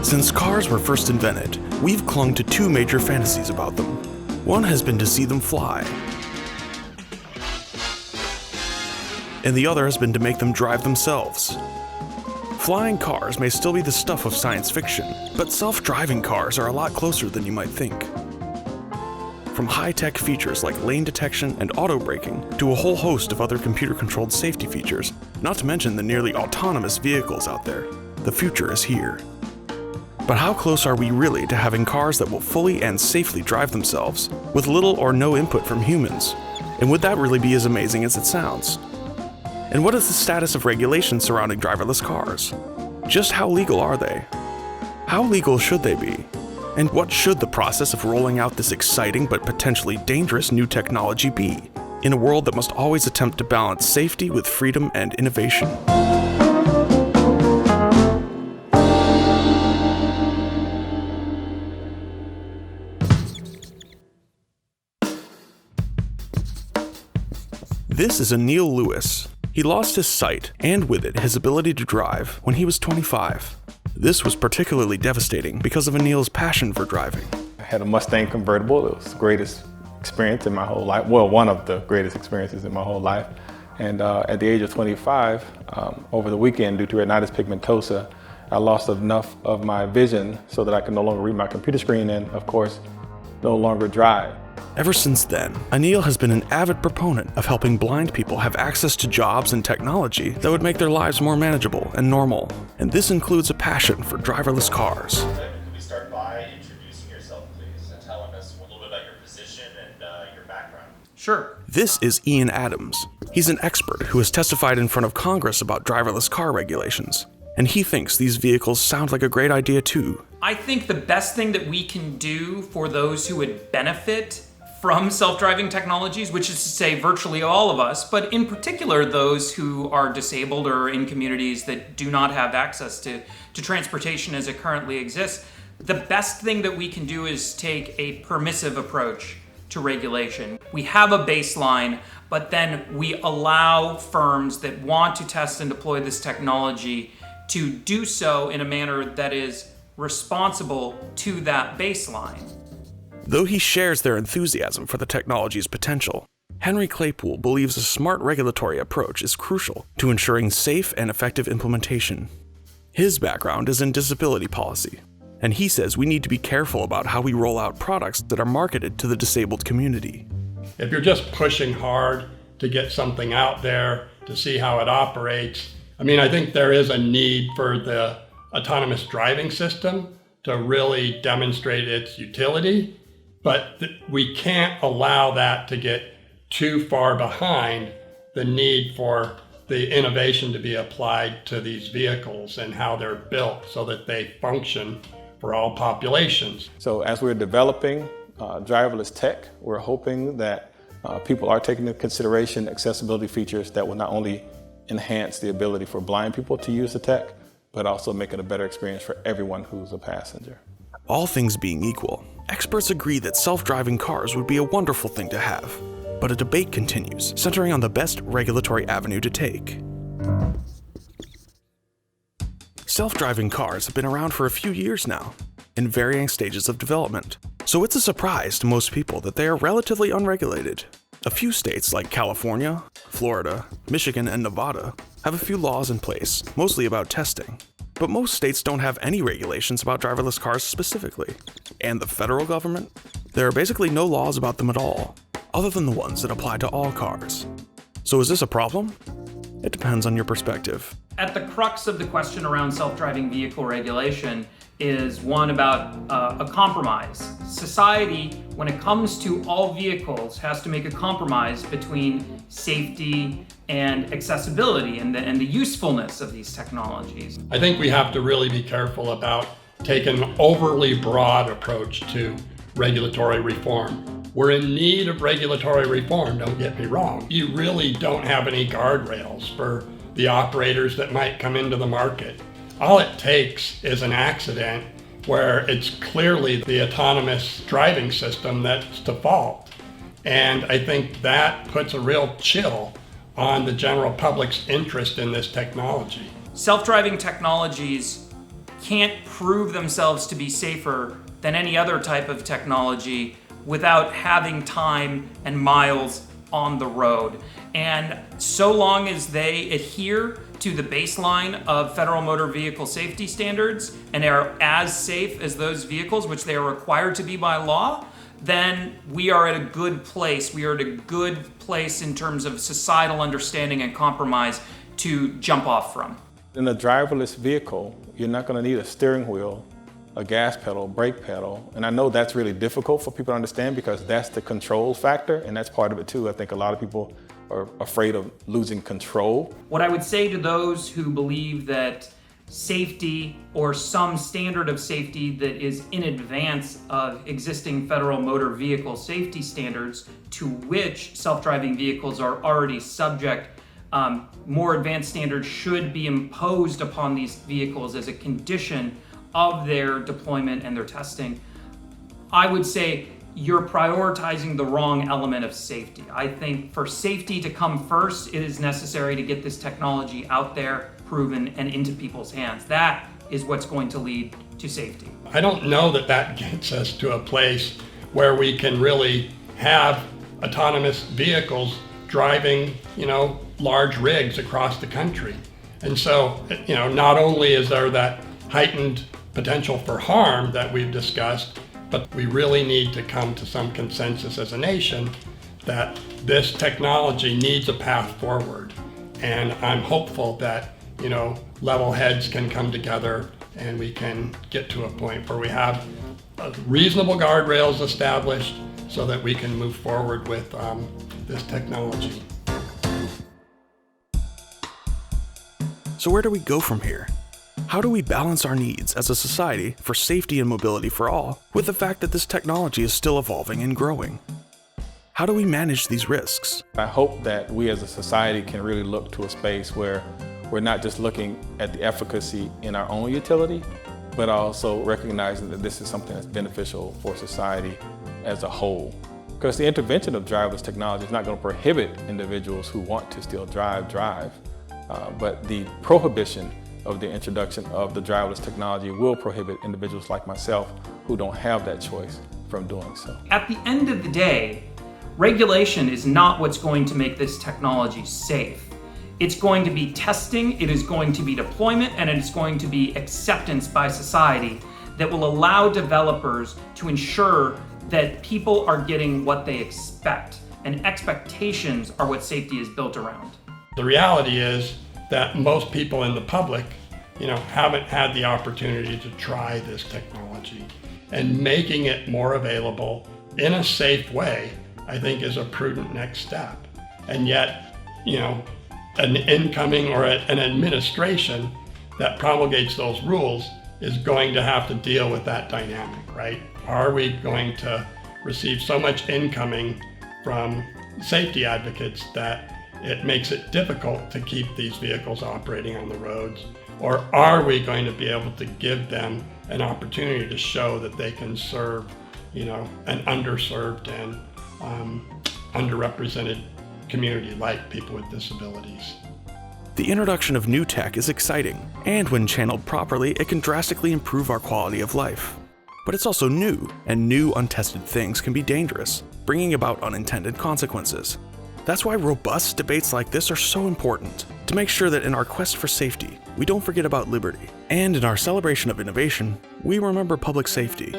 Since cars were first invented, we've clung to two major fantasies about them. One has been to see them fly, and the other has been to make them drive themselves. Flying cars may still be the stuff of science fiction, but self-driving cars are a lot closer than you might think. From high-tech features like lane detection and auto-braking to a whole host of other computer-controlled safety features, not to mention the nearly autonomous vehicles out there, the future is here. But how close are we really to having cars that will fully and safely drive themselves, with little or no input from humans? And would that really be as amazing as it sounds? And what is the status of regulations surrounding driverless cars? Just how legal are they? How legal should they be? And what should the process of rolling out this exciting but potentially dangerous new technology be, in a world that must always attempt to balance safety with freedom and innovation? This is Anil Lewis. He lost his sight, and with it, his ability to drive, when he was 25. This was particularly devastating because of Anil's passion for driving. I had a Mustang convertible. It was the greatest experience in my whole life. Well, one of the greatest experiences in my whole life. And at the age of 25, over the weekend, due to retinitis pigmentosa, I lost enough of my vision so that I could no longer read my computer screen and, of course, no longer drive. Ever since then, Anil has been an avid proponent of helping blind people have access to jobs and technology that would make their lives more manageable and normal. And this includes a passion for driverless cars. Could we start by introducing yourself, please, and telling us a little bit about your position and your background? Sure. This is Ian Adams. He's an expert who has testified in front of Congress about driverless car regulations. And he thinks these vehicles sound like a great idea too. I think the best thing that we can do for those who would benefit from self-driving technologies, which is to say virtually all of us, but in particular those who are disabled or in communities that do not have access to transportation as it currently exists, the best thing that we can do is take a permissive approach to regulation. We have a baseline, but then we allow firms that want to test and deploy this technology to do so in a manner that is responsible to that baseline. Though he shares their enthusiasm for the technology's potential, Henry Claypool believes a smart regulatory approach is crucial to ensuring safe and effective implementation. His background is in disability policy, and he says we need to be careful about how we roll out products that are marketed to the disabled community. If you're just pushing hard to get something out there to see how it operates, I think there is a need for the autonomous driving system to really demonstrate its utility. But we can't allow that to get too far behind the need for the innovation to be applied to these vehicles and how they're built so that they function for all populations. So as we're developing driverless tech, we're hoping that people are taking into consideration accessibility features that will not only enhance the ability for blind people to use the tech, but also make it a better experience for everyone who's a passenger. All things being equal, experts agree that self-driving cars would be a wonderful thing to have, but a debate continues, centering on the best regulatory avenue to take. Self-driving cars have been around for a few years now, in varying stages of development, so it's a surprise to most people that they are relatively unregulated. A few states like California, Florida, Michigan, and Nevada have a few laws in place, mostly about testing. But most states don't have any regulations about driverless cars specifically. And the federal government? There are basically no laws about them at all, other than the ones that apply to all cars. So is this a problem? It depends on your perspective. At the crux of the question around self-driving vehicle regulation is one about a compromise. Society, when it comes to all vehicles, has to make a compromise between safety and accessibility and the usefulness of these technologies. I think we have to really be careful about taking an overly broad approach to regulatory reform. We're in need of regulatory reform, don't get me wrong. You really don't have any guardrails for the operators that might come into the market. All it takes is an accident where it's clearly the autonomous driving system that's to fault. And I think that puts a real chill on the general public's interest in this technology. Self-driving technologies can't prove themselves to be safer than any other type of technology without having time and miles on the road. And so long as they adhere to the baseline of federal motor vehicle safety standards and are as safe as those vehicles, which they are required to be by law, then we are at a good place. We are at a good place in terms of societal understanding and compromise to jump off from. In a driverless vehicle, you're not going to need a steering wheel, a gas pedal, brake pedal. And I know that's really difficult for people to understand because that's the control factor, and that's part of it too. I think a lot of people are afraid of losing control. What I would say to those who believe that safety or some standard of safety that is in advance of existing federal motor vehicle safety standards to which self-driving vehicles are already subject, more advanced standards should be imposed upon these vehicles as a condition of their deployment and their testing. I would say you're prioritizing the wrong element of safety. I think for safety to come first, it is necessary to get this technology out there, proven, and into people's hands. That is what's going to lead to safety. I don't know that that gets us to a place where we can really have autonomous vehicles driving, large rigs across the country. And so, not only is there that heightened potential for harm that we've discussed, but we really need to come to some consensus as a nation that this technology needs a path forward. And I'm hopeful that, level heads can come together and we can get to a point where we have reasonable guardrails established so that we can move forward with this technology. So where do we go from here? How do we balance our needs as a society for safety and mobility for all with the fact that this technology is still evolving and growing? How do we manage these risks? I hope that we as a society can really look to a space where we're not just looking at the efficacy in our own utility, but also recognizing that this is something that's beneficial for society as a whole. Because the intervention of driverless technology is not going to prohibit individuals who want to still drive, but the prohibition of the introduction of the driverless technology will prohibit individuals like myself who don't have that choice from doing so. At the end of the day, regulation is not what's going to make this technology safe. It's going to be testing, it is going to be deployment, and it is going to be acceptance by society that will allow developers to ensure that people are getting what they expect, and expectations are what safety is built around. The reality is that most people in the public, haven't had the opportunity to try this technology. And making it more available in a safe way, I think, is a prudent next step. And yet, an incoming or an administration that promulgates those rules is going to have to deal with that dynamic, right? Are we going to receive so much incoming from safety advocates that it makes it difficult to keep these vehicles operating on the roads? Or are we going to be able to give them an opportunity to show that they can serve, an underserved and underrepresented community like people with disabilities? The introduction of new tech is exciting, and when channeled properly, it can drastically improve our quality of life. But it's also new, and new untested things can be dangerous, bringing about unintended consequences. That's why robust debates like this are so important, to make sure that in our quest for safety, we don't forget about liberty, and in our celebration of innovation, we remember public safety.